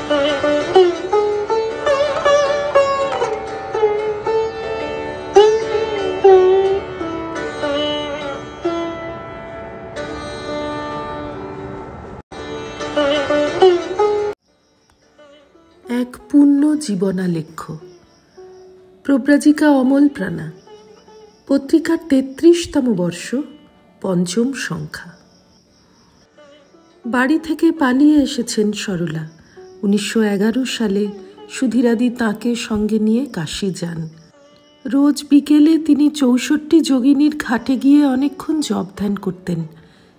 এক পূর্ণ জীবনালেখ্য। প্রব্রাজিকা অমল প্রাণা। পত্রিকার ৩৩তম বর্ষ, পঞ্চম সংখ্যা। বাড়ি থেকে পালিয়ে এসেছেন সরলা। ১৯১১ সালে সুধীরাদি তাঁকে সঙ্গে নিয়ে কাশী যান। রোজ বিকেলে তিনি ৬৪ যোগিনীর ঘাটে গিয়ে অনেকক্ষণ জপ ধ্যান করতেন।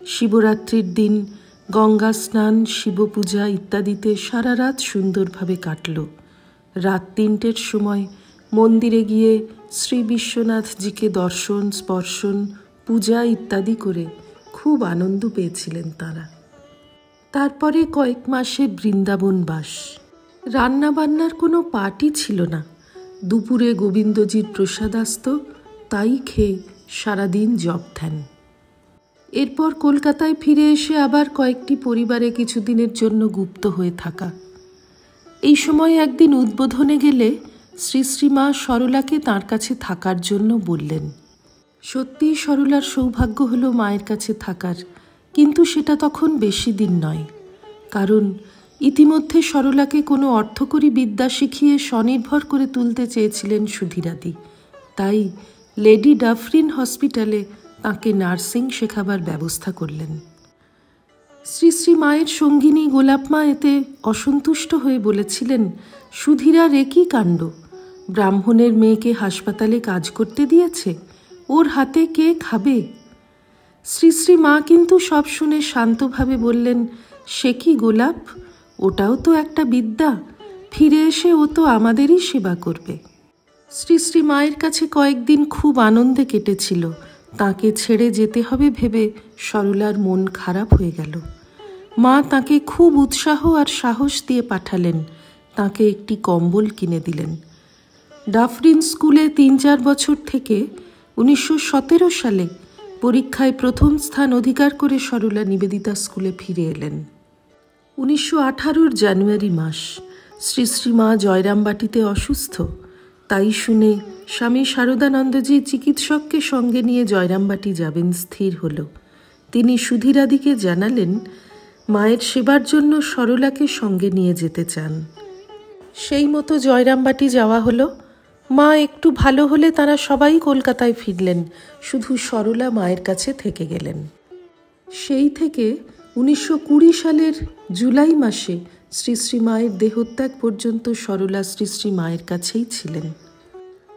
শিবরাত্রির দিন গঙ্গা স্নান, শিবপূজা ইত্যাদিতে সারা রাত সুন্দরভাবে কাটল। রাত ৩টের সময় মন্দিরে গিয়ে শ্রী বিশ্বনাথজিকে দর্শন, স্পর্শন, পূজা ইত্যাদি করে খুব আনন্দ পেয়েছিলেন তাঁরা। তারপরে কয়েক মাসের বৃন্দাবন বাস। রান্নাবান্নার কোনো পাটই ছিল না। দুপুরে গোবিন্দজির প্রসাদাস্ত, তাই খেয়ে সারাদিন জপ ধ্যান। এরপর কলকাতায় ফিরে এসে আবার কয়েকটি পরিবারে কিছুদিনের জন্য গুপ্ত হয়ে থাকা। এই সময় একদিন উদ্বোধনে গেলে শ্রী শ্রীমা সরলাকে তাঁর কাছে থাকার জন্য বললেন। সত্যিই সরলার সৌভাগ্য হলো মায়ের কাছে থাকার, কিন্তু সেটা তখন বেশি দিন নয়। কারণ ইতিমধ্যে সরলাকে কোনো অর্থকরী বিদ্যা শিখিয়ে স্বনির্ভর করে তুলতে চেয়েছিলেন সুধীরাদি। তাই লেডি ডাফরিন হসপিটালে তাঁকে নার্সিং শেখাবার ব্যবস্থা করলেন। শ্রী শ্রী মায়ের সঙ্গিনী গোলাপমা এতে অসন্তুষ্ট হয়ে বলেছিলেন, সুধীরার একই কাণ্ড, ব্রাহ্মণের মেয়েকে হাসপাতালে কাজ করতে দিয়েছে, ওর হাতে কে খাবে? শ্রী শ্রী মা কিন্তু সব শুনে শান্তভাবে বললেন, সে কি গোলাপ, ওটাও তো একটা বিদ্যা, ফিরে এসে ও তো আমাদেরই সেবা করবে। শ্রী শ্রী মায়ের কাছে কয়েকদিন খুব আনন্দে কেটেছিল। তাকে ছেড়ে যেতে হবে ভেবে সরলার মন খারাপ হয়ে গেল। মা তাকে খুব উৎসাহ আর সাহস দিয়ে পাঠালেন, তাকে একটি কম্বল কিনে দিলেন। ডাফরিন স্কুলে ৩-৪ বছর থেকে ১৯১৭ সালে পরীক্ষায় প্রথম স্থান অধিকার করে সরলা নিবেদিতা স্কুলে ফিরে এলেন। ১৯১৮ জানুয়ারি মাস। শ্রী শ্রী মা জয়রামবাটিতে অসুস্থ। তাই শুনে স্বামী শারদানন্দজি চিকিৎসককে সঙ্গে নিয়ে জয়রামবাটি যাবেন স্থির হল। তিনি সুধীরাদিকে জানালেন, মায়ের সেবার জন্য সরলাকে সঙ্গে নিয়ে যেতে চান। সেই মতো জয়রামবাটি যাওয়া হলো। মা একটু ভালো হলে তারা সবাই কলকাতায় ফিরলেন, শুধু সরলা মায়ের কাছে থেকে গেলেন। সেই থেকে ১৯২০ সালের জুলাই মাসে শ্রী শ্রী মায়ের দেহত্যাগ পর্যন্ত সরলা শ্রী শ্রী মায়ের কাছেই ছিলেন।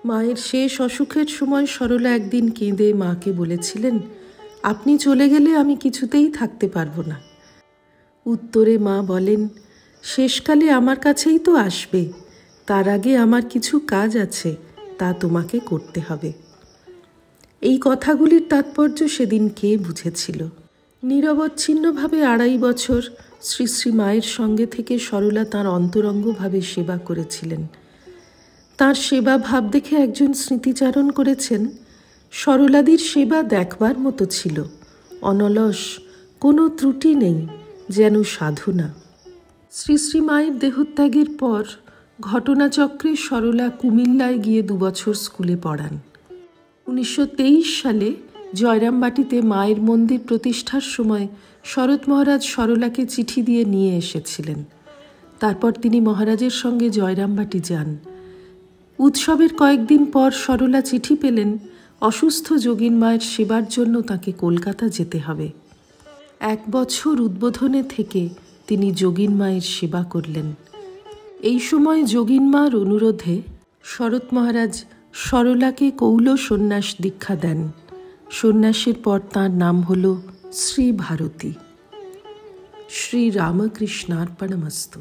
মায়ের শেষ অসুখের সময় সরলা একদিন কেঁদে মাকে বলেছিলেন, আপনি চলে গেলে আমি কিছুতেই থাকতে পারবো না। উত্তরে মা বলেন, শেষকালে আমার কাছেই তো আসবে, তার আগে আমার কিছু কাজ আছে, তা তোমাকে করতে হবে। এই কথাগুলির তাৎপর্য সেদিন কে বুঝেছিল? নিরবচ্ছিন্নভাবে ২.৫ বছর শ্রী শ্রী মায়ের সঙ্গে থেকে সরলা তাঁর অন্তরঙ্গভাবে সেবা করেছিলেন। তাঁর সেবা ভাব দেখে একজন স্মৃতিচারণ করেছেন, সরলাদির সেবা দেখবার মতো ছিল, অনলস, কোনো ত্রুটি নেই, যেন সাধনা। শ্রী শ্রী মায়ের দেহত্যাগের পর ঘটনাচক্রে সরলা কুমিল্লায় গিয়ে ২ বছর স্কুলে পড়ান। ১৯২৩ সালে জয়রামবাটিতে মায়ের মন্দির প্রতিষ্ঠার সময় শরৎ মহারাজ সরলাকে চিঠি দিয়ে নিয়ে এসেছিলেন। তারপর তিনি মহারাজের সঙ্গে জয়রামবাটি যান। উৎসবের কয়েকদিন পর সরলা চিঠি পেলেন, অসুস্থ যোগীন মায়ের সেবার জন্য তাকে কলকাতা যেতে হবে। ১ বছর উদ্বোধনে থেকে তিনি যোগীন মায়ের সেবা করলেন। এই সময় যোগীন মার অনুরোধে শরৎ মহারাজ সরলাকে কৌল সন্ন্যাস দীক্ষা দেন। সন্ন্যাসের পর তাঁর নাম হল শ্রী ভারতী। শ্রী রামকৃষ্ণার্পণমস্তু।